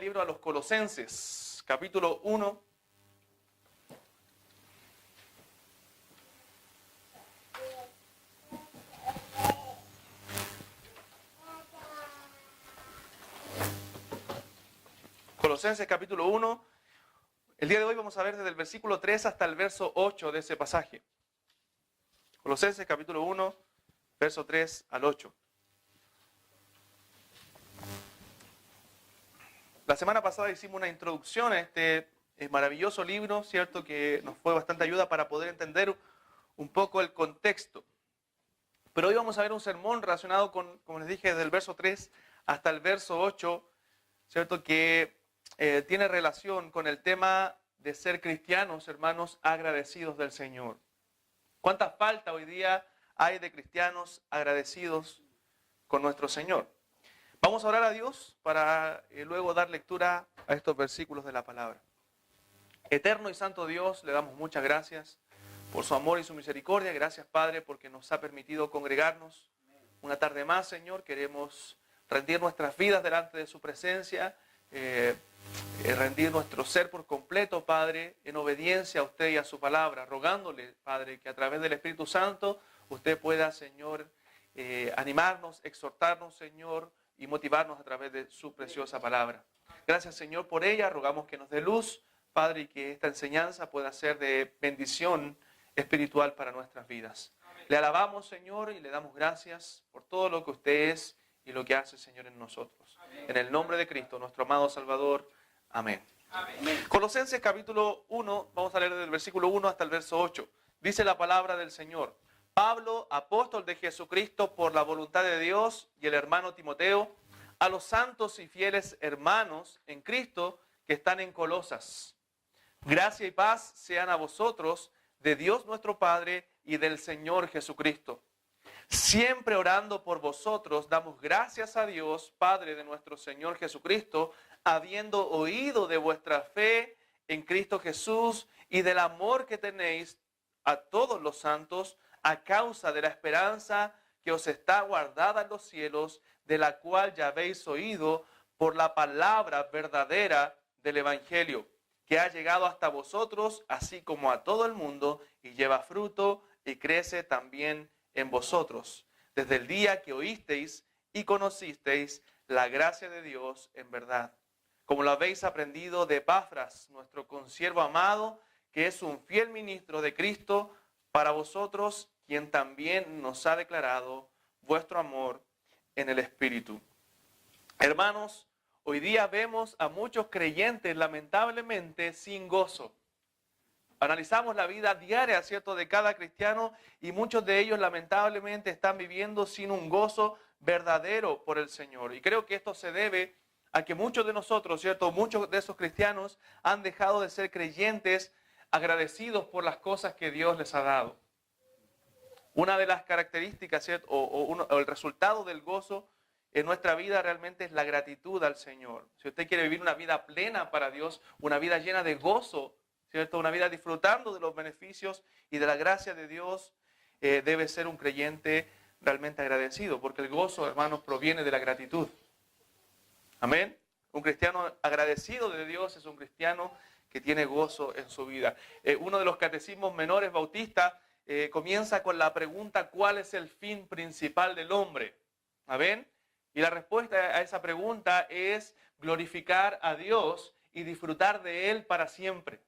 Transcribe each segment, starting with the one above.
libro a los Colosenses, capítulo 1. Colosenses capítulo 1. El día de hoy vamos a ver desde el versículo 3 hasta el verso 8 de ese pasaje. Colosenses capítulo 1, verso 3 al 8. La semana pasada hicimos una introducción a este maravilloso libro, ¿cierto? Que nos fue bastante ayuda para poder entender un poco el contexto. Pero hoy vamos a ver un sermón relacionado con, como les dije, desde el verso 3 hasta el verso 8, ¿cierto? Que tiene relación con el tema de ser cristianos, hermanos, agradecidos del Señor. ¿Cuánta falta hoy día hay de cristianos agradecidos con nuestro Señor? Vamos a orar a Dios para luego dar lectura a estos versículos de la palabra. Eterno y santo Dios, le damos muchas gracias por su amor y su misericordia. Gracias, Padre, porque nos ha permitido congregarnos una tarde más, Señor. Queremos rendir nuestras vidas delante de su presencia, rendir nuestro ser por completo, Padre, en obediencia a usted y a su palabra, rogándole, Padre, que a través del Espíritu Santo usted pueda, Señor, animarnos, exhortarnos, Señor, y motivarnos a través de su preciosa palabra. Gracias, Señor, por ella. Rogamos que nos dé luz, Padre, y que esta enseñanza pueda ser de bendición espiritual para nuestras vidas. Amén. Le alabamos, Señor, y le damos gracias por todo lo que usted es y lo que hace, Señor, en nosotros. Amén. En el nombre de Cristo, nuestro amado Salvador. Amén. Amén. Colosenses capítulo 1, vamos a leer del versículo 1 hasta el verso 8. Dice la palabra del Señor: Pablo, apóstol de Jesucristo por la voluntad de Dios, y el hermano Timoteo, a los santos y fieles hermanos en Cristo que están en Colosas. Gracia y paz sean a vosotros, de Dios nuestro Padre y del Señor Jesucristo. Siempre orando por vosotros, damos gracias a Dios, Padre de nuestro Señor Jesucristo, habiendo oído de vuestra fe en Cristo Jesús y del amor que tenéis a todos los santos, a causa de la esperanza que os está guardada en los cielos, de la cual ya habéis oído por la palabra verdadera del Evangelio, que ha llegado hasta vosotros, así como a todo el mundo, y lleva fruto y crece también en vosotros, desde el día que oísteis y conocisteis la gracia de Dios en verdad, como lo habéis aprendido de Epafras, nuestro consiervo amado, que es un fiel ministro de Cristo para vosotros, quien también nos ha declarado vuestro amor en el Espíritu. Hermanos, hoy día vemos a muchos creyentes lamentablemente sin gozo. Analizamos la vida diaria, ¿cierto?, de cada cristiano, y muchos de ellos lamentablemente están viviendo sin un gozo verdadero por el Señor. Y creo que esto se debe a que muchos de nosotros, ¿cierto?, muchos de esos cristianos han dejado de ser creyentes agradecidos por las cosas que Dios les ha dado. Una de las características, ¿cierto?, o el resultado del gozo en nuestra vida realmente es la gratitud al Señor. Si usted quiere vivir una vida plena para Dios, una vida llena de gozo, ¿cierto?, una vida disfrutando de los beneficios y de la gracia de Dios, debe ser un creyente realmente agradecido, porque el gozo, hermanos, proviene de la gratitud. Amén. Un cristiano agradecido de Dios es un cristiano que tiene gozo en su vida. Uno de los catecismos menores bautistas comienza con la pregunta: ¿cuál es el fin principal del hombre? ¿Amén? Y la respuesta a esa pregunta es glorificar a Dios y disfrutar de Él para siempre.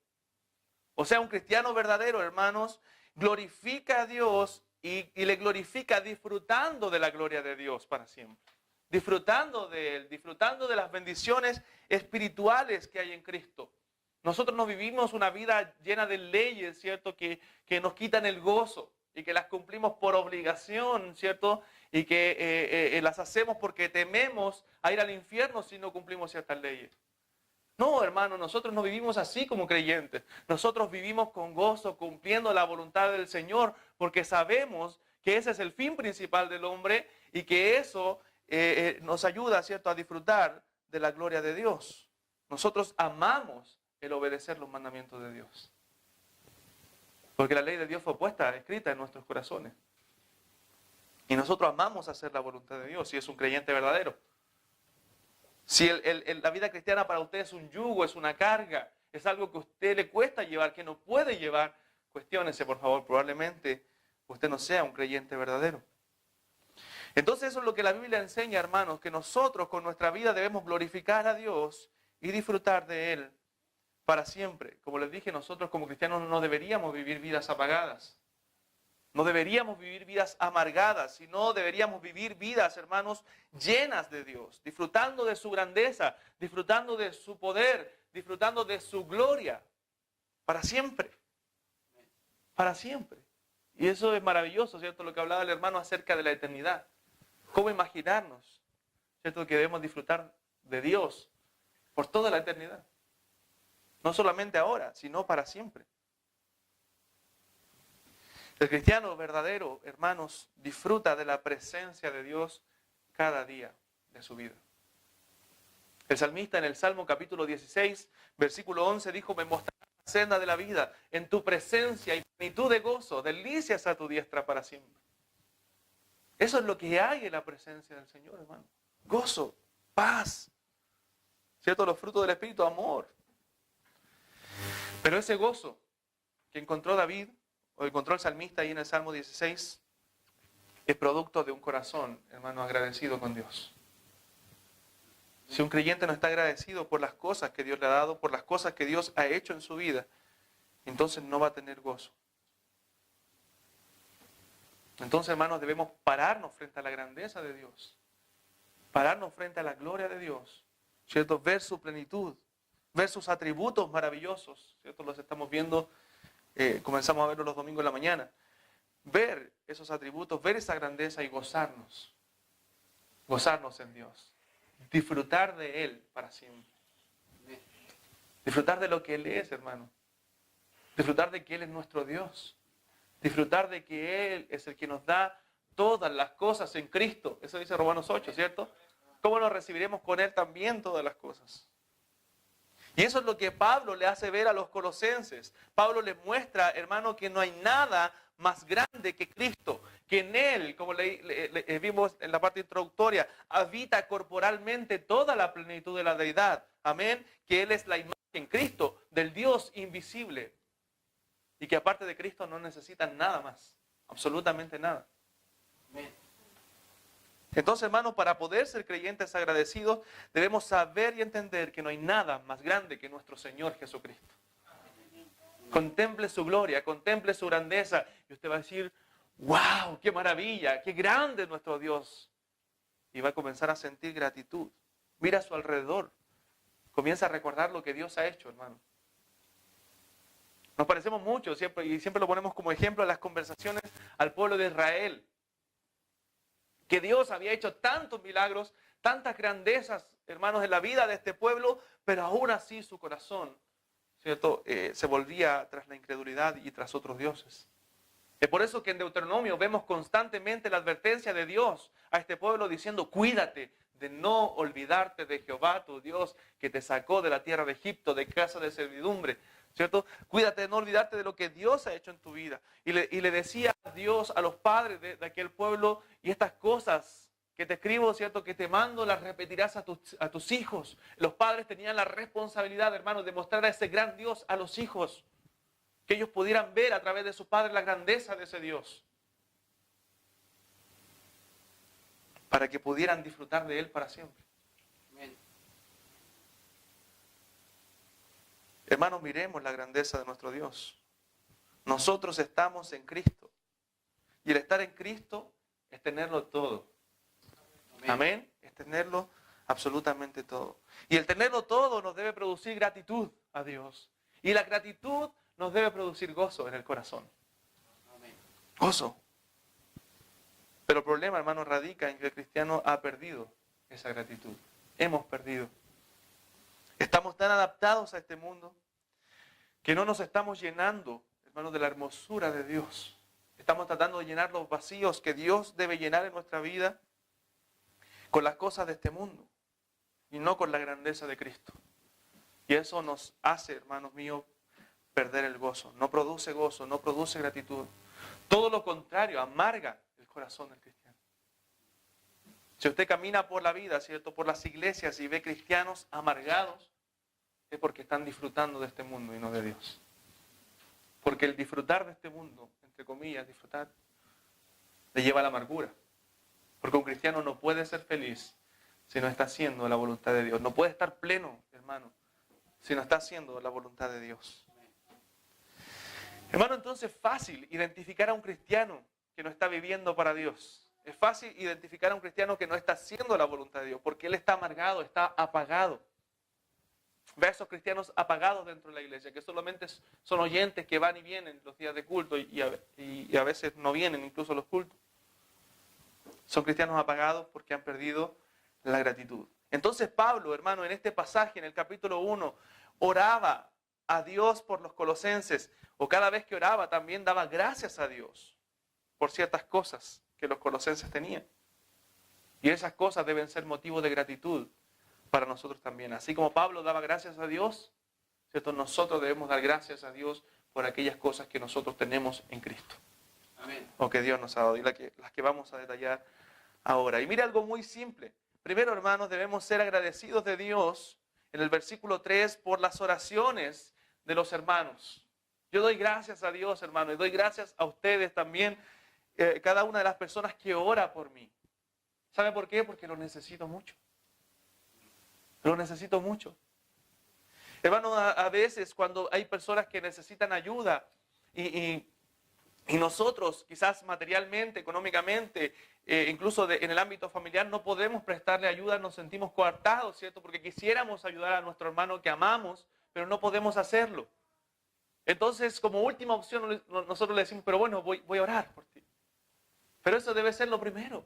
O sea, un cristiano verdadero, hermanos, glorifica a Dios y le glorifica disfrutando de la gloria de Dios para siempre. Disfrutando de Él, disfrutando de las bendiciones espirituales que hay en Cristo. Nosotros no vivimos una vida llena de leyes, ¿cierto?, que nos quitan el gozo y que las cumplimos por obligación, ¿cierto?, y que las hacemos porque tememos a ir al infierno si no cumplimos ciertas leyes. No, hermano, nosotros no vivimos así como creyentes. Nosotros vivimos con gozo, cumpliendo la voluntad del Señor, porque sabemos que ese es el fin principal del hombre y que eso nos ayuda, ¿cierto?, a disfrutar de la gloria de Dios. Nosotros amamos el obedecer los mandamientos de Dios, porque la ley de Dios fue puesta, escrita en nuestros corazones. Y nosotros amamos hacer la voluntad de Dios, si es un creyente verdadero. Si la vida cristiana para usted es un yugo, es una carga, es algo que a usted le cuesta llevar, que no puede llevar, cuestiónese, por favor, probablemente usted no sea un creyente verdadero. Entonces eso es lo que la Biblia enseña, hermanos, que nosotros con nuestra vida debemos glorificar a Dios y disfrutar de Él para siempre. Como les dije, nosotros como cristianos no deberíamos vivir vidas apagadas. No deberíamos vivir vidas amargadas, sino deberíamos vivir vidas, hermanos, llenas de Dios, disfrutando de su grandeza, disfrutando de su poder, disfrutando de su gloria, para siempre. Para siempre. Y eso es maravilloso, ¿cierto? Lo que hablaba el hermano acerca de la eternidad. ¿Cómo imaginarnos, ¿cierto?, que debemos disfrutar de Dios por toda la eternidad? No solamente ahora, sino para siempre. El cristiano verdadero, hermanos, disfruta de la presencia de Dios cada día de su vida. El salmista en el Salmo capítulo 16, versículo 11 dijo: me mostrarás la senda de la vida, en tu presencia y plenitud de gozo, delicias a tu diestra para siempre. Eso es lo que hay en la presencia del Señor, hermano. Gozo, paz, ¿cierto? Los frutos del Espíritu, amor. Pero ese gozo que encontró David, o encontró el salmista ahí en el Salmo 16, es producto de un corazón, hermano, agradecido con Dios. Si un creyente no está agradecido por las cosas que Dios le ha dado, por las cosas que Dios ha hecho en su vida, entonces no va a tener gozo. Entonces, hermanos, debemos pararnos frente a la grandeza de Dios, pararnos frente a la gloria de Dios, ¿cierto? Ver su plenitud, ver sus atributos maravillosos, ¿cierto? Los estamos viendo, comenzamos a verlos los domingos en la mañana. Ver esos atributos, ver esa grandeza y gozarnos en Dios. Disfrutar de Él para siempre. Disfrutar de lo que Él es, hermano. Disfrutar de que Él es nuestro Dios. Disfrutar de que Él es el que nos da todas las cosas en Cristo. Eso dice Romanos 8, ¿cierto? ¿Cómo nos recibiremos con Él también todas las cosas? Y eso es lo que Pablo le hace ver a los colosenses. Pablo les muestra, hermano, que no hay nada más grande que Cristo, que en Él, como vimos en la parte introductoria, habita corporalmente toda la plenitud de la deidad. Amén. Que Él es la imagen, Cristo, del Dios invisible. Y que aparte de Cristo no necesitan nada más, absolutamente nada. Amén. Entonces, hermanos, para poder ser creyentes agradecidos, debemos saber y entender que no hay nada más grande que nuestro Señor Jesucristo. Contemple su gloria, contemple su grandeza, y usted va a decir: ¡wow! ¡Qué maravilla! ¡Qué grande es nuestro Dios! Y va a comenzar a sentir gratitud. Mira a su alrededor. Comienza a recordar lo que Dios ha hecho, hermano. Nos parecemos mucho siempre, y siempre lo ponemos como ejemplo en las conversaciones al pueblo de Israel. Que Dios había hecho tantos milagros, tantas grandezas, hermanos, en la vida de este pueblo, pero aún así su corazón, ¿cierto?, se volvía tras la incredulidad y tras otros dioses. Es por eso que en Deuteronomio vemos constantemente la advertencia de Dios a este pueblo diciendo: cuídate de no olvidarte de Jehová tu Dios, que te sacó de la tierra de Egipto, de casa de servidumbre. ¿Cierto? Cuídate de no olvidarte de lo que Dios ha hecho en tu vida. Y le decía Dios a los padres de aquel pueblo: y estas cosas que te escribo, ¿cierto?, que te mando, las repetirás a tus hijos. Los padres tenían la responsabilidad, hermanos, de mostrar a ese gran Dios a los hijos. Que ellos pudieran ver a través de sus padres la grandeza de ese Dios. Para que pudieran disfrutar de Él para siempre. Amén. Hermanos, miremos la grandeza de nuestro Dios. Nosotros estamos en Cristo. Y el estar en Cristo es tenerlo todo. Amén. Amén. Es tenerlo absolutamente todo. Y el tenerlo todo nos debe producir gratitud a Dios. Y la gratitud nos debe producir gozo en el corazón. Amén. Gozo. Pero el problema, hermanos, radica en que el cristiano ha perdido esa gratitud. Hemos perdido. Estamos tan adaptados a este mundo que no nos estamos llenando, hermanos, de la hermosura de Dios. Estamos tratando de llenar los vacíos que Dios debe llenar en nuestra vida con las cosas de este mundo y no con la grandeza de Cristo. Y eso nos hace, hermanos míos, perder el gozo. No produce gozo, no produce gratitud. Todo lo contrario, amarga el corazón del cristiano. Si usted camina por la vida, ¿cierto?, por las iglesias y ve cristianos amargados, es porque están disfrutando de este mundo y no de Dios. Porque el disfrutar de este mundo, entre comillas, disfrutar, le lleva a la amargura. Porque un cristiano no puede ser feliz si no está haciendo la voluntad de Dios. No puede estar pleno, hermano, si no está haciendo la voluntad de Dios. Hermano, entonces es fácil identificar a un cristiano que no está viviendo para Dios. Es fácil identificar a un cristiano que no está haciendo la voluntad de Dios, porque él está amargado, está apagado. Ve a esos cristianos apagados dentro de la iglesia, que solamente son oyentes que van y vienen los días de culto y a veces no vienen incluso los cultos. Son cristianos apagados porque han perdido la gratitud. Entonces Pablo, hermano, en este pasaje, en el capítulo 1, oraba a Dios por los colosenses, o cada vez que oraba también daba gracias a Dios por ciertas cosas que los colosenses tenían. Y esas cosas deben ser motivo de gratitud para nosotros también. Así como Pablo daba gracias a Dios, ¿cierto?, nosotros debemos dar gracias a Dios por aquellas cosas que nosotros tenemos en Cristo. Amén. O que Dios nos ha dado, y las que vamos a detallar ahora. Y mire algo muy simple. Primero, hermanos, debemos ser agradecidos de Dios, en el versículo 3, por las oraciones de los hermanos. Yo doy gracias a Dios, hermano, y doy gracias a ustedes también, cada una de las personas que ora por mí. ¿Sabe por qué? Porque lo necesito mucho. Lo necesito mucho. Hermano, a veces cuando hay personas que necesitan ayuda y nosotros quizás materialmente, económicamente, incluso en el ámbito familiar no podemos prestarle ayuda, nos sentimos coartados, ¿cierto? Porque quisiéramos ayudar a nuestro hermano que amamos, pero no podemos hacerlo. Entonces, como última opción, nosotros le decimos, pero bueno, voy a orar por ti. Pero eso debe ser lo primero.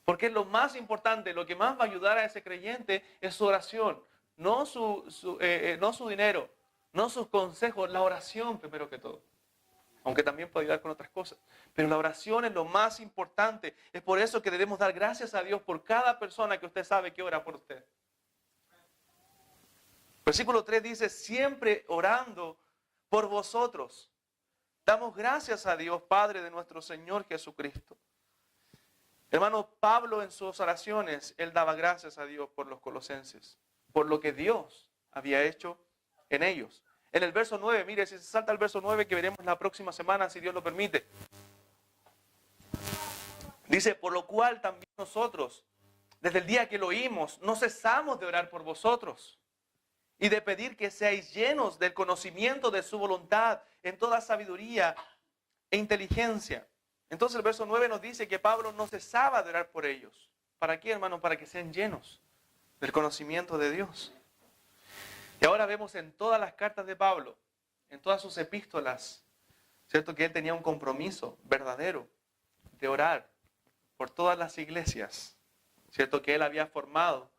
Porque lo más importante, lo que más va a ayudar a ese creyente es su oración. No su dinero, no sus consejos, la oración primero que todo. Aunque también puede ayudar con otras cosas. Pero la oración es lo más importante. Es por eso que debemos dar gracias a Dios por cada persona que usted sabe que ora por usted. Versículo 3 dice, siempre orando por vosotros. Damos gracias a Dios, Padre de nuestro Señor Jesucristo. Hermano, Pablo en sus oraciones, él daba gracias a Dios por los colosenses, por lo que Dios había hecho en ellos. En el verso 9, mire, si se salta el verso 9 que veremos la próxima semana, si Dios lo permite. Dice, por lo cual también nosotros, desde el día que lo oímos, no cesamos de orar por vosotros y de pedir que seáis llenos del conocimiento de su voluntad en toda sabiduría e inteligencia. Entonces el verso 9 nos dice que Pablo no cesaba de orar por ellos. ¿Para qué, hermano? Para que sean llenos del conocimiento de Dios. Y ahora vemos en todas las cartas de Pablo, en todas sus epístolas, ¿cierto?, que él tenía un compromiso verdadero de orar por todas las iglesias, ¿cierto?, que él había formado,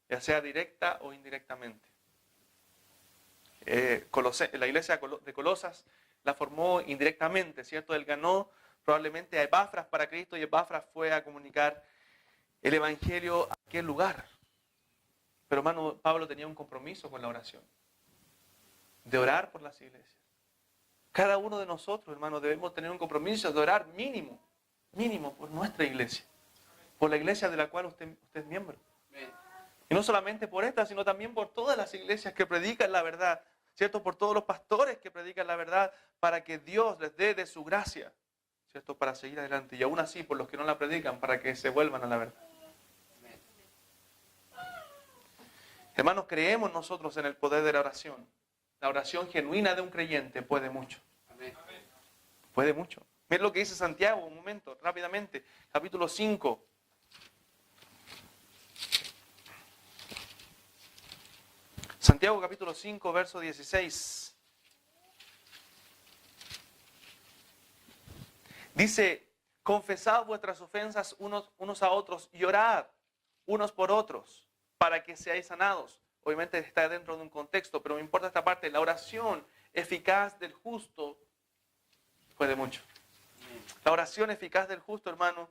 ya sea directa o indirectamente. La iglesia de Colosas la formó indirectamente, ¿cierto? Él ganó probablemente a Epafras para Cristo y Epafras fue a comunicar el evangelio a aquel lugar. Pero hermano, Pablo tenía un compromiso con la oración, de orar por las iglesias. Cada uno de nosotros, hermano, debemos tener un compromiso de orar mínimo por nuestra iglesia, por la iglesia de la cual usted es miembro. Y no solamente por esta, sino también por todas las iglesias que predican la verdad, ¿cierto? Por todos los pastores que predican la verdad, para que Dios les dé de su gracia, ¿cierto?, para seguir adelante. Y aún así, por los que no la predican, para que se vuelvan a la verdad. Hermanos, creemos nosotros en el poder de la oración. La oración genuina de un creyente puede mucho. Puede mucho. Miren lo que dice Santiago, un momento, rápidamente. Capítulo 5. Santiago capítulo 5, verso 16. Dice, confesad vuestras ofensas unos a otros y orad unos por otros para que seáis sanados. Obviamente está dentro de un contexto, pero me importa esta parte. La oración eficaz del justo puede mucho. La oración eficaz del justo, hermano,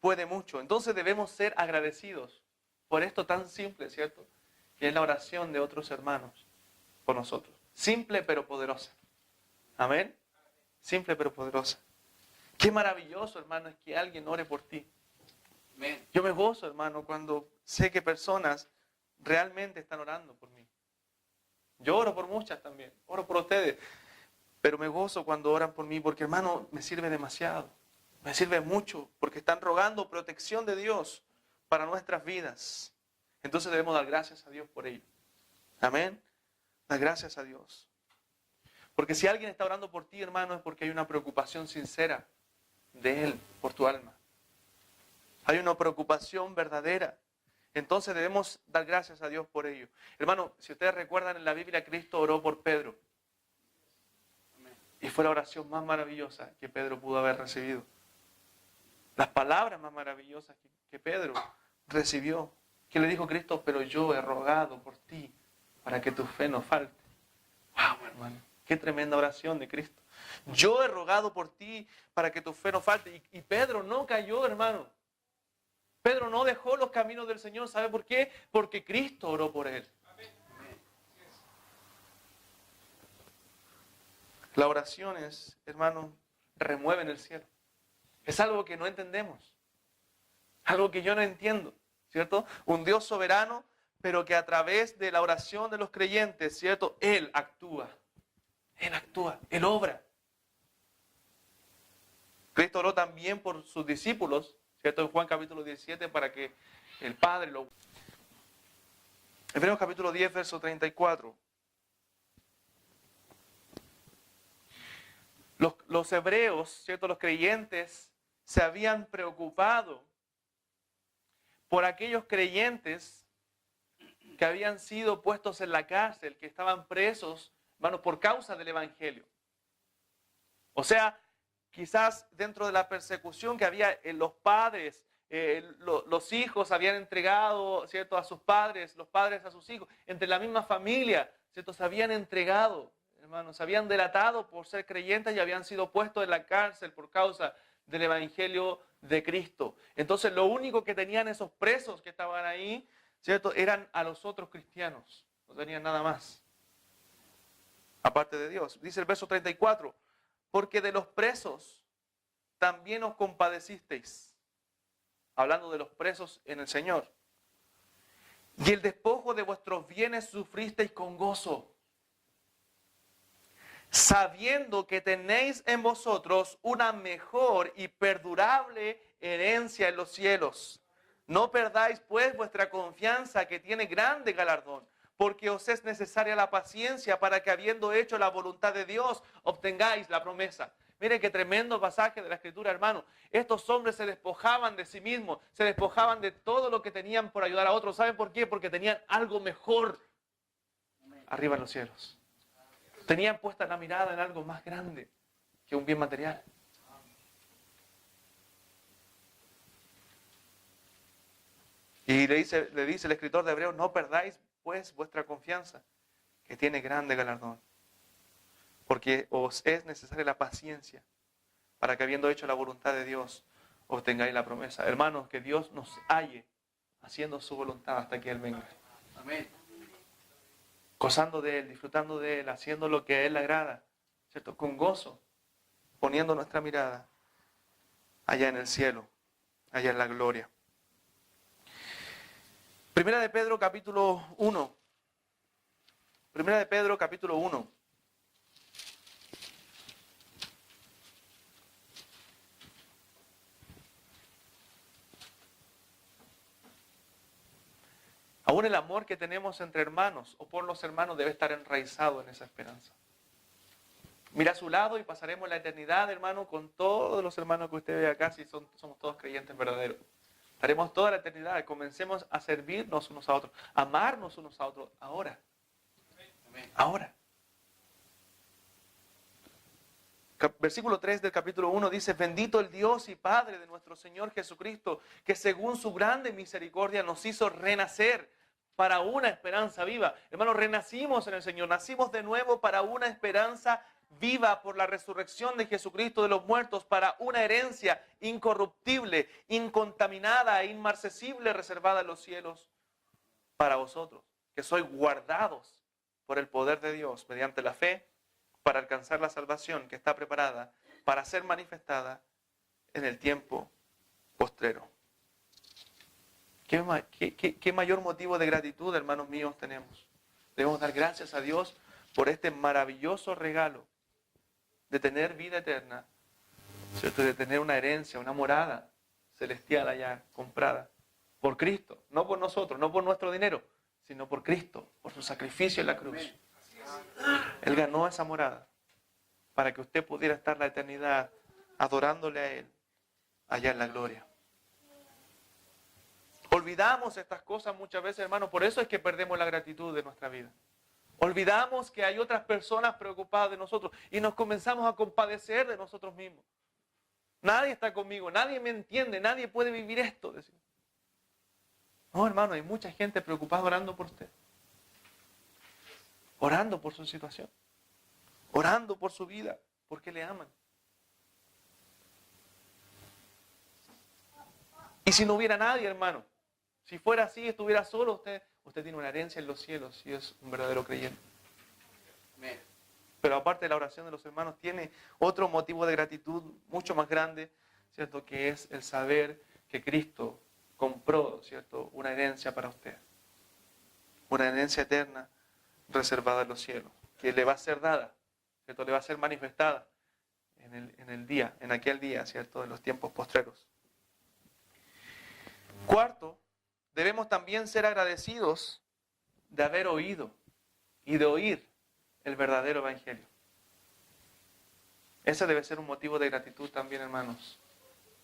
puede mucho. Entonces debemos ser agradecidos por esto tan simple, ¿cierto?, que es la oración de otros hermanos por nosotros. Simple pero poderosa. Amén. Simple pero poderosa. Qué maravilloso, hermano, es que alguien ore por ti. Yo me gozo, hermano, cuando sé que personas realmente están orando por mí. Yo oro por muchas también, oro por ustedes. Pero me gozo cuando oran por mí porque, hermano, me sirve demasiado. Me sirve mucho porque están rogando protección de Dios para nuestras vidas. Entonces debemos dar gracias a Dios por ello. Amén. Dar gracias a Dios. Porque si alguien está orando por ti, hermano, es porque hay una preocupación sincera de Él por tu alma. Hay una preocupación verdadera. Entonces debemos dar gracias a Dios por ello. Hermano, si ustedes recuerdan en la Biblia, Cristo oró por Pedro. Y fue la oración más maravillosa que Pedro pudo haber recibido. Las palabras más maravillosas que Pedro recibió. Que le dijo Cristo, pero yo he rogado por ti para que tu fe no falte. ¡Wow, hermano! ¡Qué tremenda oración de Cristo! Yo he rogado por ti para que tu fe no falte. Y Pedro no cayó, hermano. Pedro no dejó los caminos del Señor. ¿Sabe por qué? Porque Cristo oró por él. Las oraciones, hermano, remueven el cielo. Es algo que no entendemos. Algo que yo no entiendo, ¿cierto? Un Dios soberano, pero que a través de la oración de los creyentes, ¿cierto? Él actúa. Él actúa. Él obra. Cristo oró también por sus discípulos, ¿cierto? En Juan capítulo 17, para que el Padre lo... Hebreos capítulo 10, verso 34. Los hebreos, ¿cierto? Los creyentes se habían preocupado por aquellos creyentes que habían sido puestos en la cárcel, que estaban presos, hermano, por causa del Evangelio. O sea, quizás dentro de la persecución que había en los padres, los hijos habían entregado, ¿cierto?, a sus padres, los padres a sus hijos, entre la misma familia, ¿cierto?, se habían entregado, hermanos, se habían delatado por ser creyentes y habían sido puestos en la cárcel por causa del Evangelio de Cristo. Entonces, lo único que tenían esos presos que estaban ahí, ¿cierto?, eran a los otros cristianos. No tenían nada más, aparte de Dios. Dice el verso 34, porque de los presos también os compadecisteis. Hablando de los presos en el Señor. Y el despojo de vuestros bienes sufristeis con gozo, sabiendo que tenéis en vosotros una mejor y perdurable herencia en los cielos. No perdáis pues vuestra confianza, que tiene grande galardón, porque os es necesaria la paciencia para que, habiendo hecho la voluntad de Dios, obtengáis la promesa. Miren qué tremendo pasaje de la Escritura, hermano. Estos hombres se despojaban de sí mismos, se despojaban de todo lo que tenían por ayudar a otros. ¿Saben por qué? Porque tenían algo mejor arriba en los cielos. Tenían puesta la mirada en algo más grande que un bien material. Y le dice el escritor de Hebreos, no perdáis pues vuestra confianza, que tiene grande galardón. Porque os es necesaria la paciencia para que, habiendo hecho la voluntad de Dios, obtengáis la promesa. Hermanos, que Dios nos halle haciendo su voluntad hasta que Él venga. Amén. Gozando de Él, disfrutando de Él, haciendo lo que a Él le agrada, ¿cierto? Con gozo, poniendo nuestra mirada allá en el cielo, allá en la gloria. Primera de Pedro, capítulo 1. Primera de Pedro, capítulo 1. Aún el amor que tenemos entre hermanos o por los hermanos debe estar enraizado en esa esperanza. Mira a su lado y pasaremos la eternidad, hermano, con todos los hermanos que usted ve acá, si somos todos creyentes verdaderos. Estaremos toda la eternidad. Comencemos a servirnos unos a otros, a amarnos unos a otros ahora. Ahora. Versículo 3 del capítulo 1 dice, bendito el Dios y Padre de nuestro Señor Jesucristo, que según su grande misericordia nos hizo renacer para una esperanza viva. Hermanos, renacimos en el Señor, nacimos de nuevo para una esperanza viva por la resurrección de Jesucristo de los muertos, para una herencia incorruptible, incontaminada e inmarcesible, reservada en los cielos para vosotros, que sois guardados por el poder de Dios mediante la fe, para alcanzar la salvación que está preparada para ser manifestada en el tiempo postrero. ¿Qué mayor motivo de gratitud, hermanos míos, tenemos? Debemos dar gracias a Dios por este maravilloso regalo de tener vida eterna, ¿cierto? De tener una herencia, una morada celestial allá comprada por Cristo, no por nosotros, no por nuestro dinero, sino por Cristo, por su sacrificio en la cruz. Él ganó esa morada para que usted pudiera estar la eternidad adorándole a Él allá en la gloria. Olvidamos estas cosas muchas veces, hermanos, por eso es que perdemos la gratitud de nuestra vida. Olvidamos que hay otras personas preocupadas de nosotros y nos comenzamos a compadecer de nosotros mismos. Nadie está conmigo, nadie me entiende, nadie puede vivir esto, decimos. No, hermano, hay mucha gente preocupada orando por usted. Orando por su situación. Orando por su vida, porque le aman. Y si no hubiera nadie, hermano, si fuera así, estuviera solo, usted tiene una herencia en los cielos y es un verdadero creyente. Pero aparte de la oración de los hermanos, tiene otro motivo de gratitud mucho más grande, ¿cierto? Que es el saber que Cristo compró, ¿cierto? Una herencia para usted. Una herencia eterna reservada en los cielos, que le va a ser dada, ¿cierto? Le va a ser manifestada en aquel día, ¿cierto? En los tiempos postreros. Cuarto, debemos también ser agradecidos de haber oído y de oír el verdadero evangelio. Ese debe ser un motivo de gratitud también, hermanos,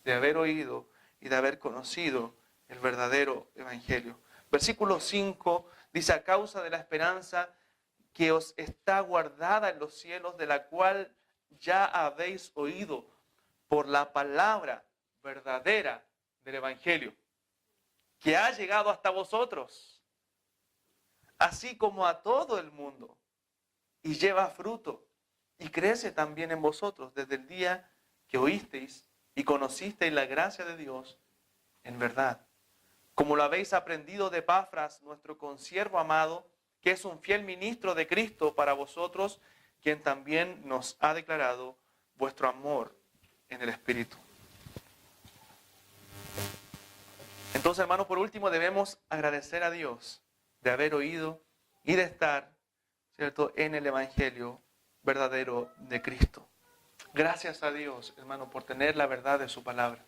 de haber oído y de haber conocido el verdadero evangelio. Versículo 5 dice: a causa de la esperanza que os está guardada en los cielos, de la cual ya habéis oído por la palabra verdadera del evangelio, que ha llegado hasta vosotros, así como a todo el mundo, y lleva fruto, y crece también en vosotros desde el día que oísteis y conocisteis la gracia de Dios en verdad. Como lo habéis aprendido de Epafras, nuestro consiervo amado, que es un fiel ministro de Cristo para vosotros, quien también nos ha declarado vuestro amor en el Espíritu. Entonces, hermanos, por último debemos agradecer a Dios de haber oído y de estar, ¿cierto?, en el Evangelio verdadero de Cristo. Gracias a Dios, hermano, por tener la verdad de su palabra.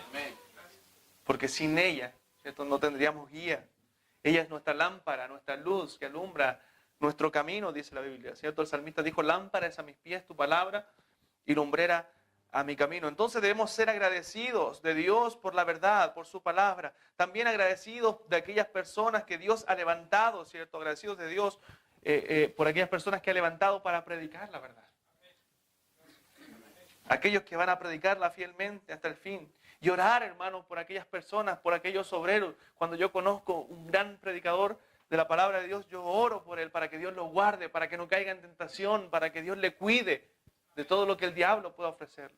Amén. Porque sin ella, ¿cierto?, no tendríamos guía. Ella es nuestra lámpara, nuestra luz que alumbra nuestro camino, dice la Biblia, ¿cierto? El salmista dijo: lámpara es a mis pies tu palabra y lumbrera a mi camino. Entonces debemos ser agradecidos de Dios por la verdad, por su palabra. También agradecidos de aquellas personas que Dios ha levantado, ¿cierto? Agradecidos de Dios por aquellas personas que ha levantado para predicar la verdad. Aquellos que van a predicarla fielmente hasta el fin. Y orar, hermanos, por aquellas personas, por aquellos obreros. Cuando yo conozco un gran predicador de la palabra de Dios, yo oro por él para que Dios lo guarde, para que no caiga en tentación, para que Dios le cuide de todo lo que el diablo pueda ofrecerle.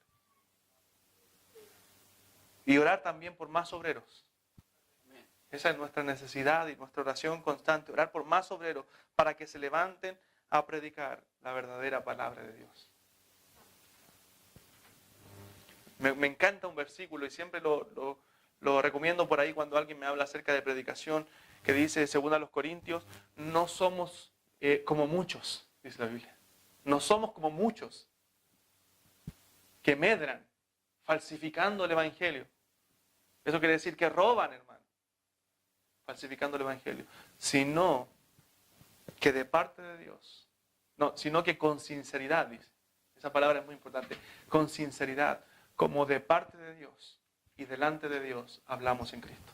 Y orar también por más obreros. Esa es nuestra necesidad y nuestra oración constante. Orar por más obreros para que se levanten a predicar la verdadera palabra de Dios. Me encanta un versículo y siempre lo recomiendo por ahí cuando alguien me habla acerca de predicación, que dice, según a los Corintios, no somos como muchos, dice la Biblia. No somos como muchos que medran falsificando el evangelio. Eso quiere decir que roban, hermano, falsificando el evangelio. Sino que de parte de Dios, no, sino que con sinceridad, dice. Esa palabra es muy importante. Con sinceridad, como de parte de Dios y delante de Dios hablamos en Cristo.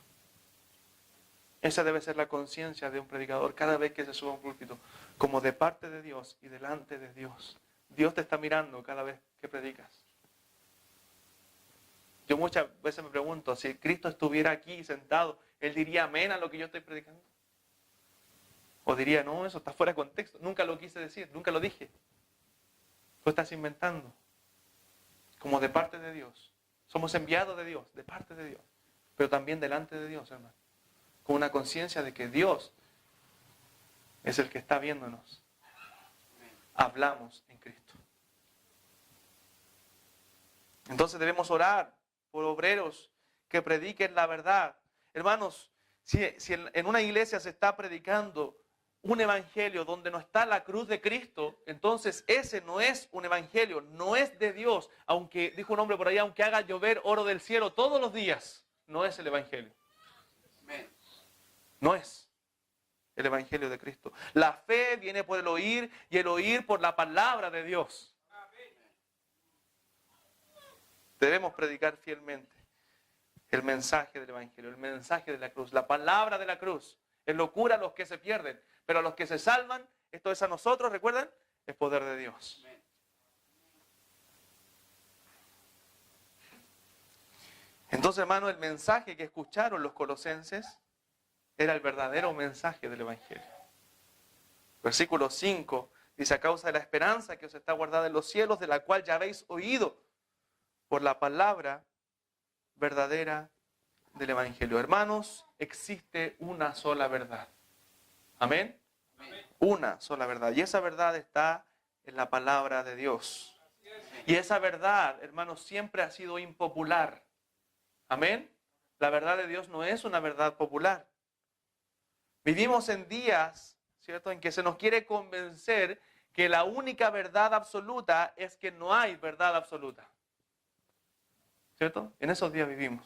Esa debe ser la conciencia de un predicador cada vez que se suba a un púlpito. Como de parte de Dios y delante de Dios. Dios te está mirando cada vez que predicas. Yo muchas veces me pregunto, si Cristo estuviera aquí sentado, ¿Él diría amén a lo que yo estoy predicando? O diría, no, eso está fuera de contexto. Nunca lo quise decir, nunca lo dije. Tú estás inventando. Como de parte de Dios. Somos enviados de Dios, de parte de Dios. Pero también delante de Dios, hermano. Con una conciencia de que Dios es el que está viéndonos. Hablamos en Cristo. Entonces debemos orar por obreros que prediquen la verdad. Hermanos, Si en una iglesia se está predicando un evangelio donde no está la cruz de Cristo, entonces ese no es un evangelio, no es de Dios. Aunque, dijo un hombre por ahí, aunque haga llover oro del cielo todos los días, no es el evangelio. No es el evangelio de Cristo. La fe viene por el oír y el oír por la palabra de Dios. Debemos predicar fielmente el mensaje del evangelio, el mensaje de la cruz, la palabra de la cruz. Es locura a los que se pierden, pero a los que se salvan, esto es a nosotros, ¿recuerdan? Es poder de Dios. Entonces, hermano, el mensaje que escucharon los colosenses era el verdadero mensaje del evangelio. Versículo 5 dice: a causa de la esperanza que os está guardada en los cielos, de la cual ya habéis oído por la palabra verdadera del evangelio. Hermanos, existe una sola verdad. ¿Amén? Una sola verdad. Y esa verdad está en la palabra de Dios. Y esa verdad, hermanos, siempre ha sido impopular. ¿Amén? La verdad de Dios no es una verdad popular. Vivimos en días, ¿cierto?, en que se nos quiere convencer que la única verdad absoluta es que no hay verdad absoluta. ¿Cierto? En esos días vivimos.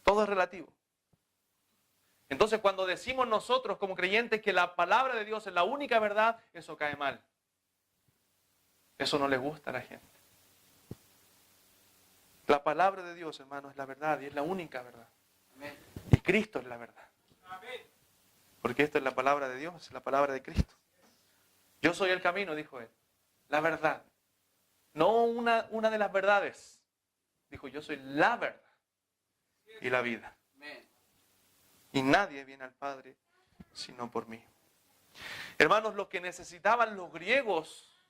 Todo es relativo. Entonces, cuando decimos nosotros como creyentes que la palabra de Dios es la única verdad, eso cae mal. Eso no le gusta a la gente. La palabra de Dios, hermano, es la verdad y es la única verdad. Amén. Y Cristo es la verdad. Amén. Porque esto es la palabra de Dios, es la palabra de Cristo. Yo soy el camino, dijo él. La verdad. No una de las verdades. Dijo, yo soy la verdad y la vida. Amén. Y nadie viene al Padre sino por mí. Hermanos, lo que necesitaban los griegos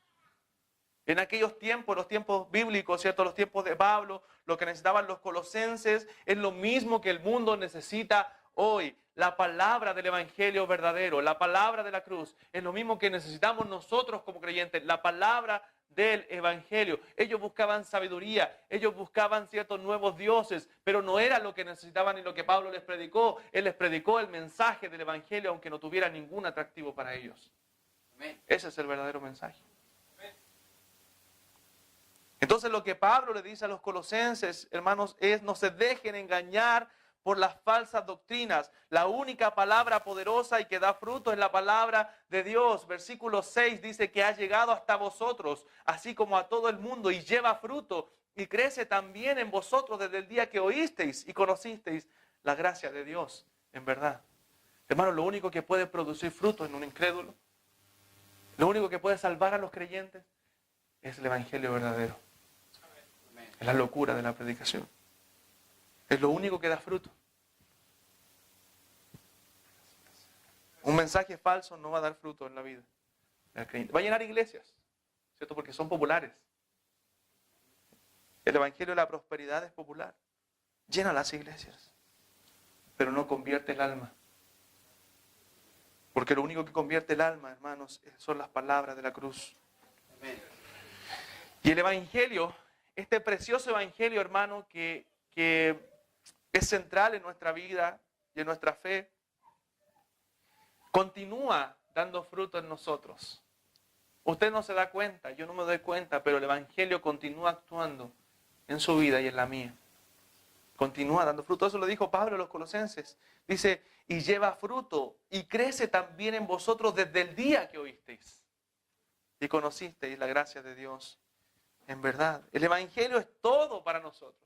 en aquellos tiempos, los tiempos bíblicos, ¿cierto?, los tiempos de Pablo, lo que necesitaban los colosenses es lo mismo que el mundo necesita hoy. La palabra del evangelio verdadero, la palabra de la cruz, es lo mismo que necesitamos nosotros como creyentes, la palabra del evangelio. Ellos buscaban sabiduría, ellos buscaban ciertos nuevos dioses, pero no era lo que necesitaban ni lo que Pablo les predicó. Él les predicó el mensaje del evangelio, aunque no tuviera ningún atractivo para ellos. Amén. Ese es el verdadero mensaje. Entonces lo que Pablo le dice a los colosenses, hermanos, es: no se dejen engañar por las falsas doctrinas. La única palabra poderosa y que da fruto es la palabra de Dios. Versículo 6 dice que ha llegado hasta vosotros, así como a todo el mundo, y lleva fruto y crece también en vosotros desde el día que oísteis y conocisteis la gracia de Dios en verdad. Hermanos, lo único que puede producir fruto en un incrédulo, lo único que puede salvar a los creyentes, es el evangelio verdadero. Es la locura de la predicación. Es lo único que da fruto. Un mensaje falso no va a dar fruto en la vida. Va a llenar iglesias, ¿cierto? Porque son populares. El evangelio de la prosperidad es popular. Llena las iglesias, pero no convierte el alma. Porque lo único que convierte el alma, hermanos, son las palabras de la cruz. Amén. Y el evangelio, este precioso evangelio, hermano, que es central en nuestra vida y en nuestra fe, continúa dando fruto en nosotros. Usted no se da cuenta, yo no me doy cuenta, pero el evangelio continúa actuando en su vida y en la mía. Continúa dando fruto. Eso lo dijo Pablo a los colosenses. Dice, y lleva fruto y crece también en vosotros desde el día que oísteis y conocisteis la gracia de Dios en verdad. El evangelio es todo para nosotros.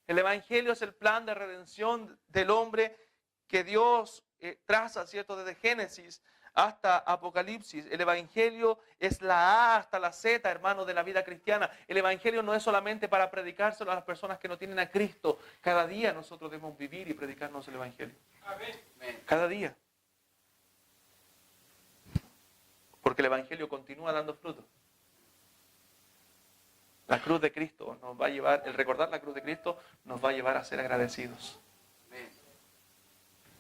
El evangelio es el plan de redención del hombre que Dios traza, ¿cierto?, desde Génesis hasta Apocalipsis. El evangelio es la A hasta la Z, hermano, de la vida cristiana. El evangelio no es solamente para predicárselo a las personas que no tienen a Cristo. Cada día nosotros debemos vivir y predicarnos el evangelio. Cada día. Porque el evangelio continúa dando fruto. La cruz de Cristo nos va a llevar, el recordar la cruz de Cristo nos va a llevar a ser agradecidos.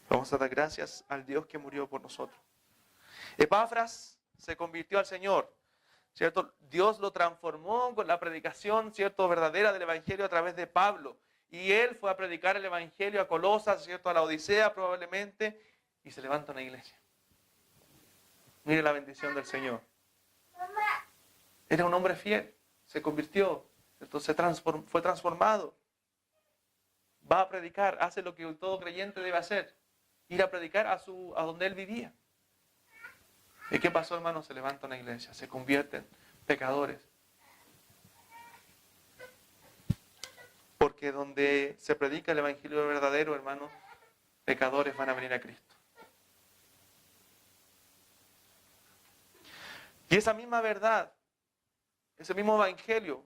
Vamos a dar gracias al Dios que murió por nosotros. Epafras se convirtió al Señor, ¿cierto? Dios lo transformó con la predicación, ¿cierto?, verdadera del evangelio a través de Pablo. y él fue a predicar el evangelio a Colosas, ¿cierto? A la Odisea probablemente, y se levanta una iglesia. Mire la bendición del Señor. Era un hombre fiel, se convirtió, ¿cierto? Fue transformado. Va a predicar, hace lo que todo creyente debe hacer, ir a predicar a donde él vivía. ¿Y qué pasó, hermano? Se levanta una iglesia, se convierten pecadores. Porque donde se predica el evangelio verdadero, hermano, pecadores van a venir a Cristo. Y esa misma verdad, ese mismo evangelio,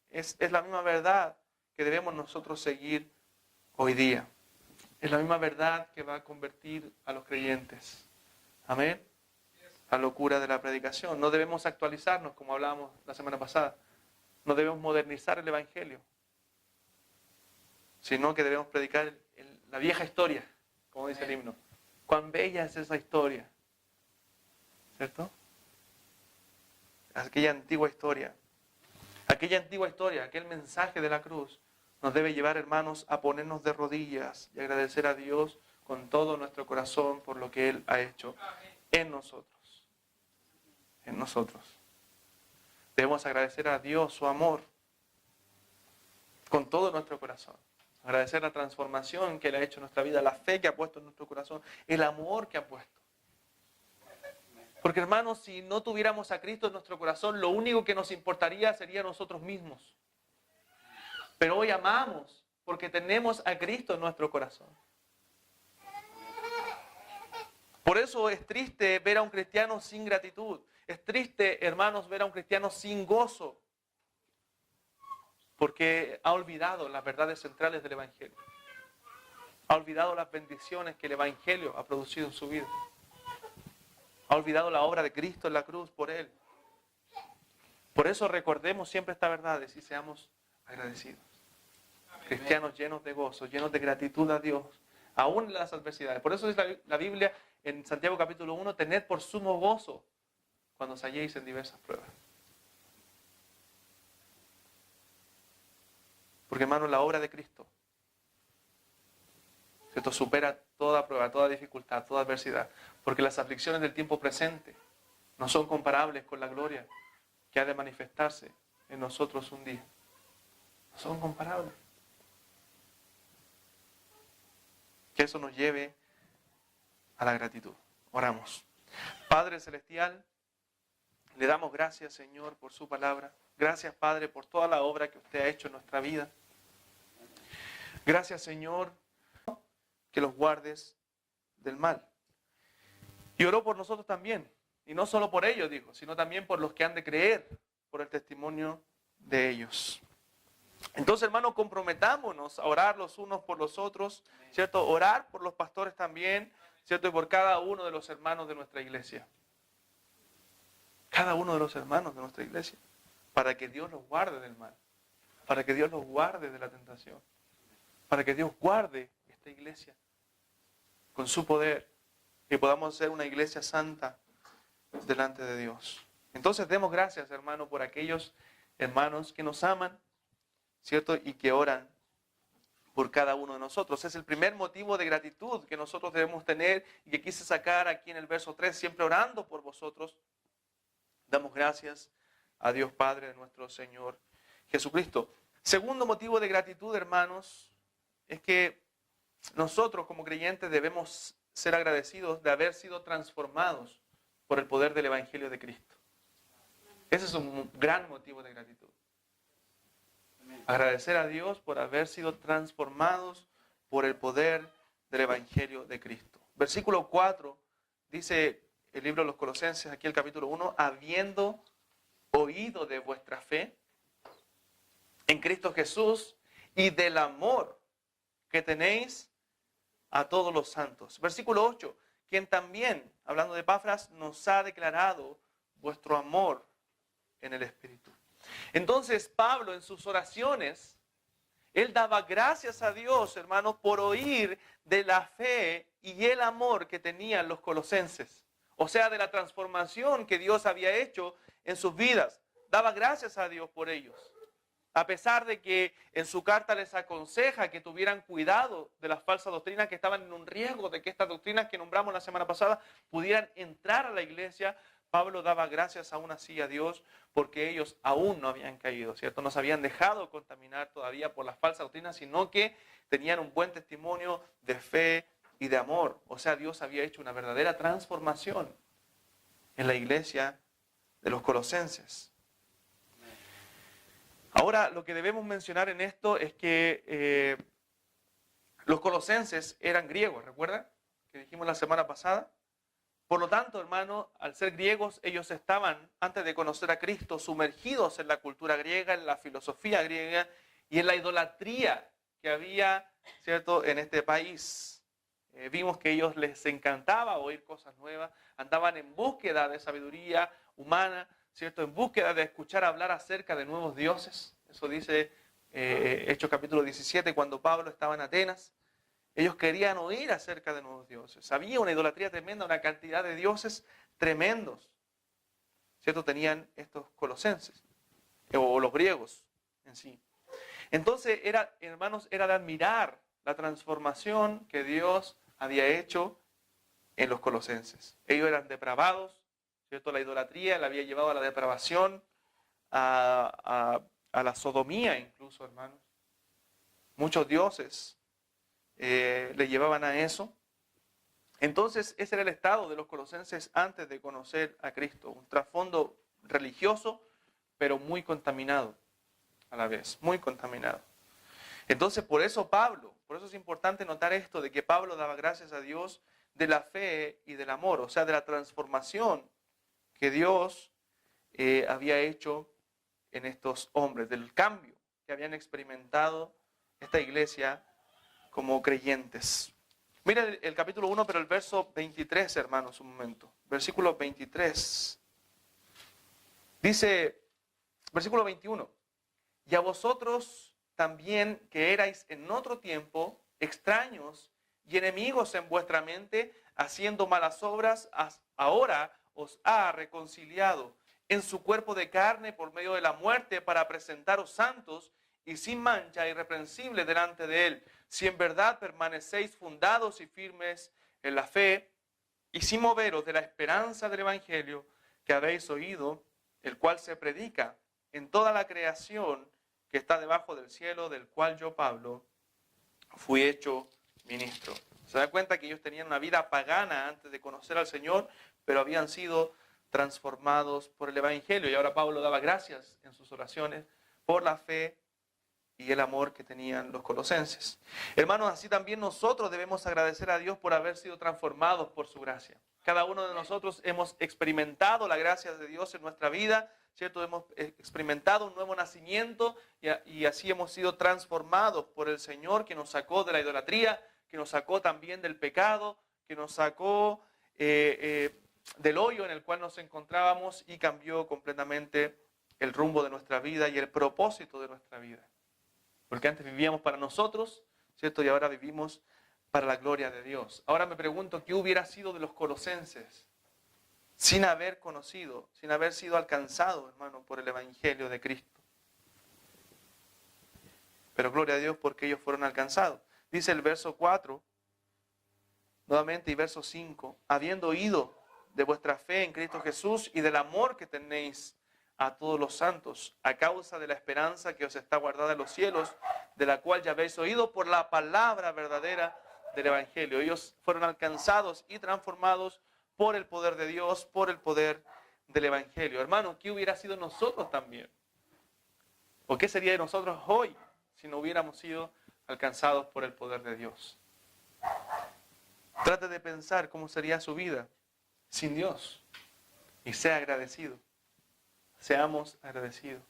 es la misma verdad que debemos nosotros seguir hoy día. Es la misma verdad que va a convertir a los creyentes. Amén. La locura de la predicación. No debemos actualizarnos, como hablábamos la semana pasada. No debemos modernizar el evangelio, sino que debemos predicar la vieja historia, como dice el himno. Cuán bella es esa historia, ¿cierto? Aquella antigua historia, aquel mensaje de la cruz, nos debe llevar, hermanos, a ponernos de rodillas y agradecer a Dios con todo nuestro corazón por lo que Él ha hecho en nosotros. En nosotros. Debemos agradecer a Dios su amor con todo nuestro corazón. Agradecer la transformación que Él ha hecho en nuestra vida, la fe que ha puesto en nuestro corazón, el amor que ha puesto. Porque, hermanos, si no tuviéramos a Cristo en nuestro corazón, lo único que nos importaría sería nosotros mismos. Pero hoy amamos porque tenemos a Cristo en nuestro corazón. Por eso es triste ver a un cristiano sin gratitud. Es triste, hermanos, ver a un cristiano sin gozo. Porque ha olvidado las verdades centrales del Evangelio. Ha olvidado las bendiciones que el Evangelio ha producido en su vida. Ha olvidado la obra de Cristo en la cruz por él. Por eso recordemos siempre estas verdades y seamos agradecidos. Cristianos llenos de gozo, llenos de gratitud a Dios, aún en las adversidades. Por eso dice la Biblia en Santiago capítulo 1, tened por sumo gozo cuando os halléis en diversas pruebas. Porque, hermano, la obra de Cristo, ¿cierto?, supera toda prueba, toda dificultad, toda adversidad. Porque las aflicciones del tiempo presente no son comparables con la gloria que ha de manifestarse en nosotros un día. No son comparables. Que eso nos lleve a la gratitud. Oramos. Padre Celestial, le damos gracias, Señor, por su palabra. Gracias, Padre, por toda la obra que usted ha hecho en nuestra vida. Gracias, Señor, que los guardes del mal. Y oró por nosotros también. Y no solo por ellos, dijo, sino también por los que han de creer por el testimonio de ellos. Entonces, hermanos, comprometámonos a orar los unos por los otros, ¿cierto? Orar por los pastores también, ¿cierto? Y por cada uno de los hermanos de nuestra iglesia. Cada uno de los hermanos de nuestra iglesia. Para que Dios los guarde del mal. Para que Dios los guarde de la tentación. Para que Dios guarde esta iglesia con su poder. Y podamos ser una iglesia santa delante de Dios. Entonces, demos gracias, hermano, por aquellos hermanos que nos aman, ¿cierto? Y que oran por cada uno de nosotros. Es el primer motivo de gratitud que nosotros debemos tener y que quise sacar aquí en el verso 3, siempre orando por vosotros. Damos gracias a Dios Padre de nuestro Señor Jesucristo. Segundo motivo de gratitud, hermanos, es que nosotros como creyentes debemos ser agradecidos de haber sido transformados por el poder del Evangelio de Cristo. Ese es un gran motivo de gratitud. Agradecer a Dios por haber sido transformados por el poder del Evangelio de Cristo. Versículo 4 dice el libro de los Colosenses, aquí el capítulo 1, habiendo oído de vuestra fe en Cristo Jesús y del amor que tenéis a todos los santos. Versículo 8, quien también, hablando de Epafras, nos ha declarado vuestro amor en el Espíritu. Entonces Pablo en sus oraciones, él daba gracias a Dios, hermanos, por oír de la fe y el amor que tenían los colosenses. O sea, de la transformación que Dios había hecho en sus vidas. Daba gracias a Dios por ellos. A pesar de que en su carta les aconseja que tuvieran cuidado de las falsas doctrinas que estaban en un riesgo de que estas doctrinas que nombramos la semana pasada pudieran entrar a la iglesia, Pablo daba gracias aún así a Dios porque ellos aún no habían caído, ¿cierto? No se habían dejado contaminar todavía por las falsas doctrinas, sino que tenían un buen testimonio de fe y de amor. O sea, Dios había hecho una verdadera transformación en la iglesia de los colosenses. Ahora, lo que debemos mencionar en esto es que los colosenses eran griegos, ¿recuerdan? Que dijimos la semana pasada. Por lo tanto, hermano, al ser griegos, ellos estaban, antes de conocer a Cristo, sumergidos en la cultura griega, en la filosofía griega y en la idolatría que había, ¿cierto?, en este país. Vimos que a ellos les encantaba oír cosas nuevas, andaban en búsqueda de sabiduría humana, ¿cierto?, en búsqueda de escuchar hablar acerca de nuevos dioses. Eso dice Hechos capítulo 17, cuando Pablo estaba en Atenas. Ellos querían oír acerca de nuevos dioses. Había una idolatría tremenda, una cantidad de dioses tremendos, ¿cierto? Tenían estos colosenses, o los griegos en sí. Entonces, hermanos, era de admirar la transformación que Dios había hecho en los colosenses. Ellos eran depravados, ¿cierto? La idolatría la había llevado a la depravación, a la sodomía incluso, hermanos. Muchos dioses le llevaban a eso. Entonces, ese era el estado de los colosenses antes de conocer a Cristo. Un trasfondo religioso, pero muy contaminado a la vez, muy contaminado. Entonces, por eso es importante notar esto, de que Pablo daba gracias a Dios de la fe y del amor, o sea, de la transformación que Dios había hecho en estos hombres, del cambio que habían experimentado esta iglesia como creyentes. Mira el capítulo 1, pero el verso 23, hermanos, un momento. Versículo 23. Dice, versículo 21. Y a vosotros también que erais en otro tiempo extraños y enemigos en vuestra mente, haciendo malas obras, ahora os ha reconciliado en su cuerpo de carne por medio de la muerte para presentaros santos y sin mancha, irreprensible delante de él, si en verdad permanecéis fundados y firmes en la fe y sin moveros de la esperanza del evangelio que habéis oído, el cual se predica en toda la creación que está debajo del cielo, del cual yo, Pablo, fui hecho ministro. Se da cuenta que ellos tenían una vida pagana antes de conocer al Señor, pero habían sido transformados por el evangelio. Y ahora Pablo daba gracias en sus oraciones por la fe y el amor que tenían los colosenses. Hermanos, así también nosotros debemos agradecer a Dios por haber sido transformados por su gracia. Cada uno de nosotros hemos experimentado la gracia de Dios en nuestra vida, ¿cierto? Hemos experimentado un nuevo nacimiento y así hemos sido transformados por el Señor, que nos sacó de la idolatría, que nos sacó también del pecado, que nos sacó del hoyo en el cual nos encontrábamos y cambió completamente el rumbo de nuestra vida y el propósito de nuestra vida. Porque antes vivíamos para nosotros, ¿cierto? Y ahora vivimos para la gloria de Dios. Ahora me pregunto, ¿qué hubiera sido de los colosenses sin haber conocido, sin haber sido alcanzado, hermano, por el evangelio de Cristo? Pero gloria a Dios porque ellos fueron alcanzados. Dice el verso 4, nuevamente, y verso 5, habiendo oído de vuestra fe en Cristo Jesús y del amor que tenéis a todos los santos, a causa de la esperanza que os está guardada en los cielos, de la cual ya habéis oído por la palabra verdadera del evangelio. Ellos fueron alcanzados y transformados por el poder de Dios, por el poder del evangelio. Hermano, ¿qué hubiera sido nosotros también? ¿O qué sería de nosotros hoy si no hubiéramos sido alcanzados por el poder de Dios? Trate de pensar cómo sería su vida sin Dios y sea agradecido. Seamos agradecidos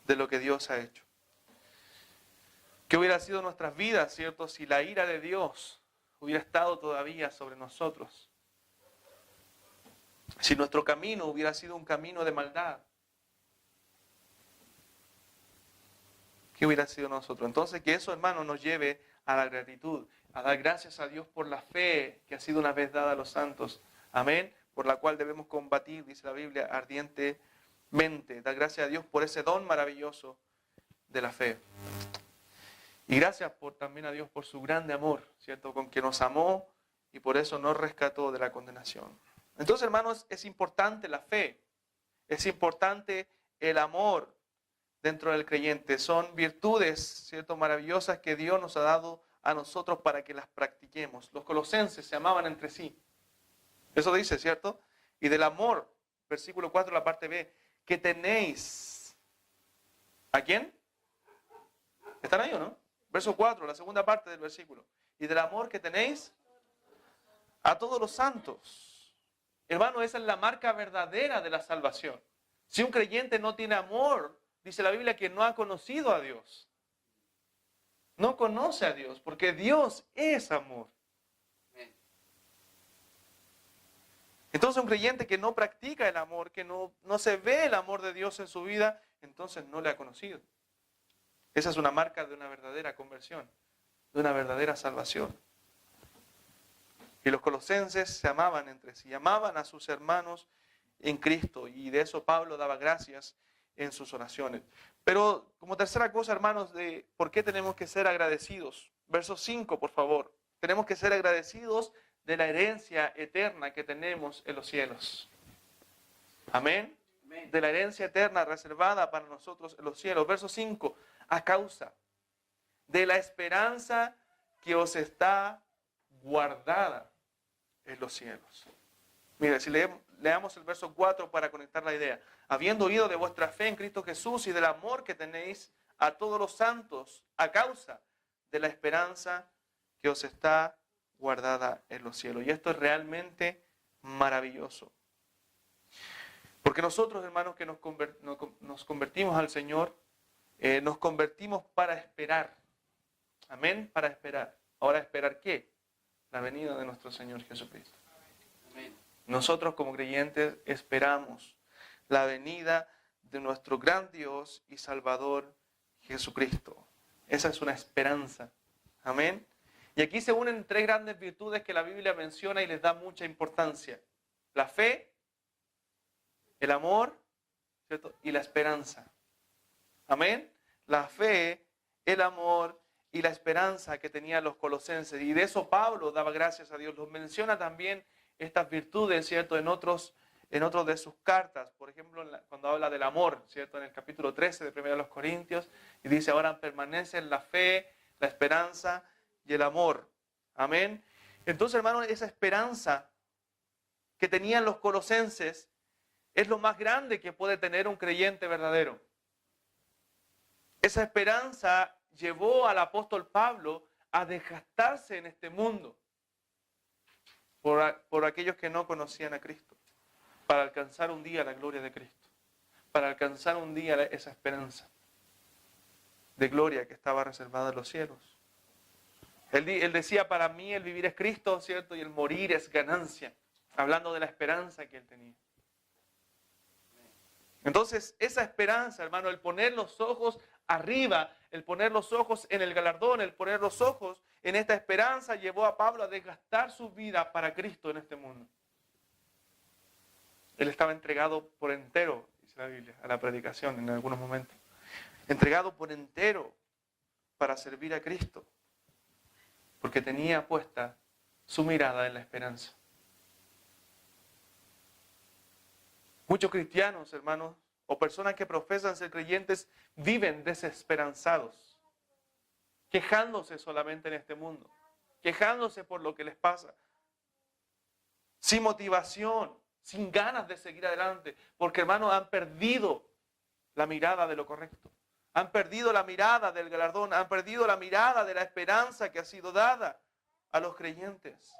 de lo que Dios ha hecho. ¿Qué hubiera sido nuestras vidas, cierto, si la ira de Dios hubiera estado todavía sobre nosotros? Si nuestro camino hubiera sido un camino de maldad, ¿qué hubiera sido nosotros? Entonces, que eso, hermano, nos lleve a la gratitud, a dar gracias a Dios por la fe que ha sido una vez dada a los santos. Amén. Por la cual debemos combatir, dice la Biblia, ardientemente. Dar gracias a Dios por ese don maravilloso de la fe. Y gracias también a Dios por su grande amor, ¿cierto? Con que nos amó y por eso nos rescató de la condenación. Entonces, hermanos, es importante la fe, es importante el amor dentro del creyente. Son virtudes, ¿cierto?, maravillosas que Dios nos ha dado a nosotros para que las practiquemos. Los colosenses se amaban entre sí. Eso dice, ¿cierto? Y del amor, versículo 4, la parte B, que tenéis. ¿A quién? ¿Están ahí o no? Verso 4, la segunda parte del versículo. Y del amor que tenéis a todos los santos. Hermano, esa es la marca verdadera de la salvación. Si un creyente no tiene amor, dice la Biblia que no ha conocido a Dios. No conoce a Dios, porque Dios es amor. Entonces un creyente que no practica el amor, que no se ve el amor de Dios en su vida, entonces no le ha conocido. Esa es una marca de una verdadera conversión, de una verdadera salvación. Y los colosenses se amaban entre sí, amaban a sus hermanos en Cristo, y de eso Pablo daba gracias en sus oraciones. Pero como tercera cosa, hermanos, de por qué tenemos que ser agradecidos. Verso 5, por favor. Tenemos que ser agradecidos de la herencia eterna que tenemos en los cielos. Amén. De la herencia eterna reservada para nosotros en los cielos. Verso 5. A causa de la esperanza que os está guardada en los cielos. Mire, si leamos el verso 4 para conectar la idea. Habiendo oído de vuestra fe en Cristo Jesús y del amor que tenéis a todos los santos, a causa de la esperanza que os está guardada en los cielos. Y esto es realmente maravilloso. Porque nosotros, hermanos, que nos convertimos al Señor, nos convertimos para esperar. Amén, para esperar. Ahora, ¿esperar qué? La venida de nuestro Señor Jesucristo. Amén. Nosotros como creyentes esperamos la venida de nuestro gran Dios y Salvador Jesucristo. Esa es una esperanza. Amén. Y aquí se unen tres grandes virtudes que la Biblia menciona y les da mucha importancia. La fe, el amor, ¿cierto?, y la esperanza. Amén. La fe, el amor y la esperanza que tenían los colosenses. Y de eso Pablo daba gracias a Dios. Los menciona también estas virtudes, ¿cierto?, en otros de sus cartas. Por ejemplo, cuando habla del amor, ¿cierto?, en el capítulo 13 de 1 Corintios. Y dice, ahora permanecen la fe, la esperanza y el amor. Amén. Entonces, hermanos, esa esperanza que tenían los colosenses es lo más grande que puede tener un creyente verdadero. Esa esperanza llevó al apóstol Pablo a desgastarse en este mundo por aquellos que no conocían a Cristo, para alcanzar un día la gloria de Cristo, para alcanzar un día esa esperanza de gloria que estaba reservada en los cielos. Él decía, para mí el vivir es Cristo, ¿cierto? Y el morir es ganancia, hablando de la esperanza que él tenía. Entonces, esa esperanza, hermano, el poner los ojos arriba, el poner los ojos en el galardón, el poner los ojos en esta esperanza, llevó a Pablo a desgastar su vida para Cristo en este mundo. Él estaba entregado por entero, dice la Biblia, a la predicación en algunos momentos. Entregado por entero para servir a Cristo, porque tenía puesta su mirada en la esperanza. Muchos cristianos, hermanos, o personas que profesan ser creyentes, viven desesperanzados, quejándose solamente en este mundo, quejándose por lo que les pasa, sin motivación, sin ganas de seguir adelante, porque, hermanos, han perdido la mirada de lo correcto, han perdido la mirada del galardón, han perdido la mirada de la esperanza que ha sido dada a los creyentes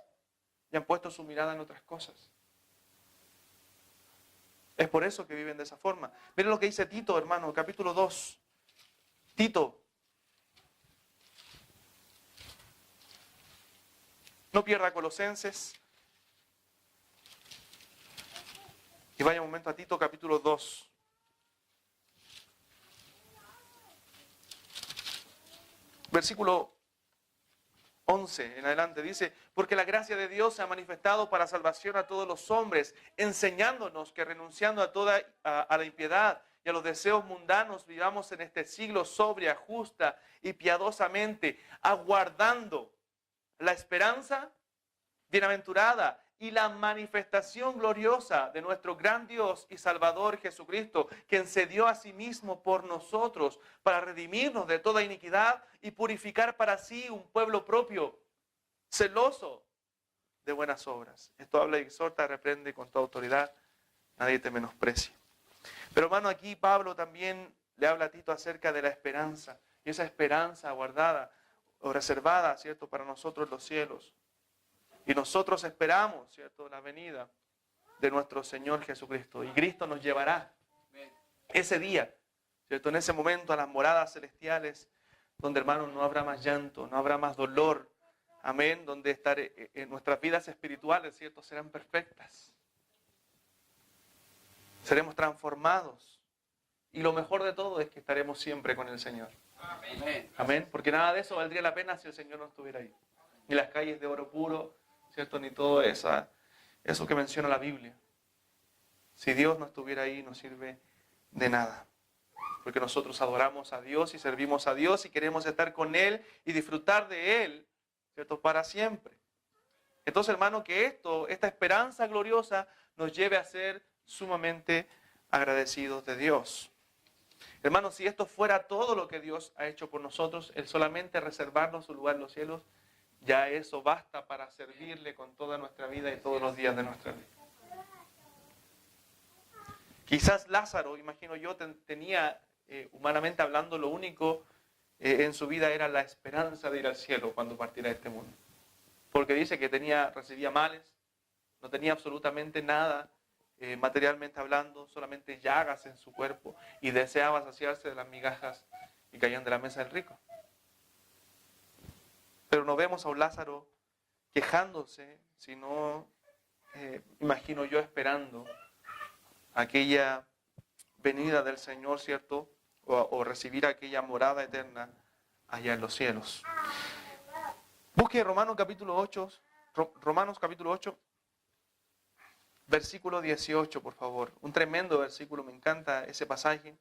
y han puesto su mirada en otras cosas. Es por eso que viven de esa forma. Miren lo que dice Tito, hermano, capítulo 2. Tito. No pierda Colosenses. Y vaya un momento a Tito, capítulo 2. Versículo 11 en adelante dice, porque la gracia de Dios se ha manifestado para salvación a todos los hombres, enseñándonos que renunciando a la impiedad y a los deseos mundanos vivamos en este siglo sobria, justa y piadosamente, aguardando la esperanza bienaventurada y la manifestación gloriosa de nuestro gran Dios y Salvador Jesucristo, quien se dio a sí mismo por nosotros para redimirnos de toda iniquidad y purificar para sí un pueblo propio, celoso de buenas obras. Esto habla y exhorta, reprende con toda autoridad, nadie te menosprecie. Pero hermano, aquí Pablo también le habla a Tito acerca de la esperanza, y esa esperanza guardada o reservada, ¿cierto?, para nosotros los cielos. Y nosotros esperamos, ¿cierto?, la venida de nuestro Señor Jesucristo. Y Cristo nos llevará ese día, ¿cierto?, en ese momento a las moradas celestiales, donde, hermanos, no habrá más llanto, no habrá más dolor. Amén, donde nuestras vidas espirituales, ¿cierto?, serán perfectas. Seremos transformados. Y lo mejor de todo es que estaremos siempre con el Señor. Amén. Amén, porque nada de eso valdría la pena si el Señor no estuviera ahí. Ni las calles de oro puro, ¿cierto?, ni todo eso que menciona la Biblia. Si Dios no estuviera ahí, no sirve de nada. Porque nosotros adoramos a Dios y servimos a Dios y queremos estar con Él y disfrutar de Él, ¿cierto?, para siempre. Entonces, hermano, que esta esperanza gloriosa nos lleve a ser sumamente agradecidos de Dios. Hermano, si esto fuera todo lo que Dios ha hecho por nosotros, el solamente reservarnos su lugar en los cielos, ya eso basta para servirle con toda nuestra vida y todos los días de nuestra vida. Quizás Lázaro, imagino yo, tenía, humanamente hablando, lo único en su vida era la esperanza de ir al cielo cuando partiera de este mundo. Porque dice que recibía males, no tenía absolutamente nada, materialmente hablando, solamente llagas en su cuerpo y deseaba saciarse de las migajas que caían de la mesa del rico. Pero no vemos a un Lázaro quejándose, sino, imagino yo, esperando aquella venida del Señor, ¿cierto? O recibir aquella morada eterna allá en los cielos. Busque Romanos capítulo 8, versículo 18, por favor. Un tremendo versículo, me encanta ese pasaje.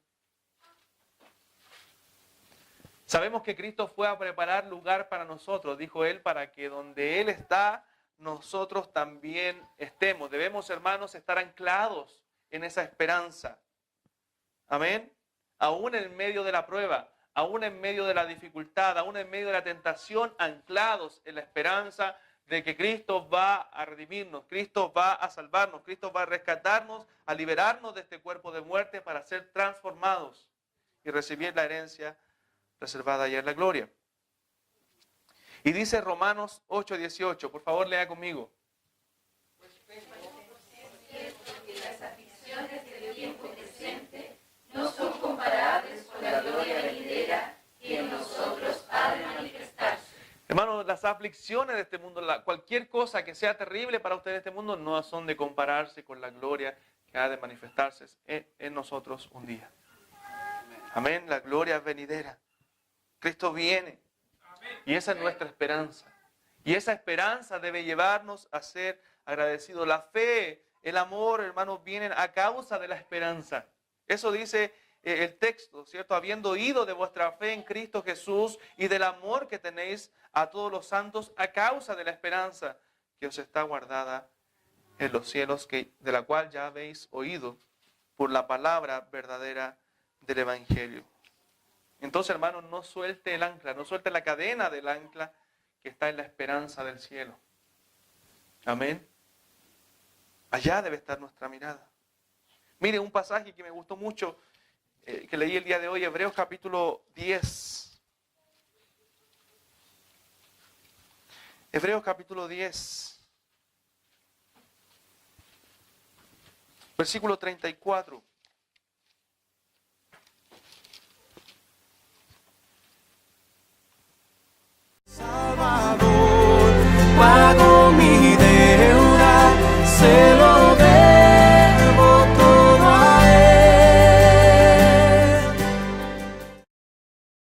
Sabemos que Cristo fue a preparar lugar para nosotros, dijo Él, para que donde Él está, nosotros también estemos. Debemos, hermanos, estar anclados en esa esperanza. Amén. Aún en medio de la prueba, aún en medio de la dificultad, aún en medio de la tentación, anclados en la esperanza de que Cristo va a redimirnos, Cristo va a salvarnos, Cristo va a rescatarnos, a liberarnos de este cuerpo de muerte para ser transformados y recibir la herencia reservada ya en la gloria. Y dice Romanos 8:18, por favor lea conmigo. Las aflicciones del tiempo presente no son comparables con la gloria venidera que en nosotros ha de manifestarse. Hermanos, las aflicciones de este mundo, cualquier cosa que sea terrible para ustedes en este mundo, no son de compararse con la gloria que ha de manifestarse en nosotros un día. Amén, la gloria venidera. Cristo viene. Y esa es nuestra esperanza. Y esa esperanza debe llevarnos a ser agradecidos. La fe, el amor, hermanos, vienen a causa de la esperanza. Eso dice el texto, ¿cierto? Habiendo oído de vuestra fe en Cristo Jesús y del amor que tenéis a todos los santos a causa de la esperanza que os está guardada en los cielos, de la cual ya habéis oído por la palabra verdadera del Evangelio. Entonces, hermanos, no suelte el ancla, no suelte la cadena del ancla que está en la esperanza del cielo. Amén. Allá debe estar nuestra mirada. Mire, un pasaje que me gustó mucho, que leí el día de hoy, Hebreos capítulo 10. Hebreos capítulo 10. Versículo 34.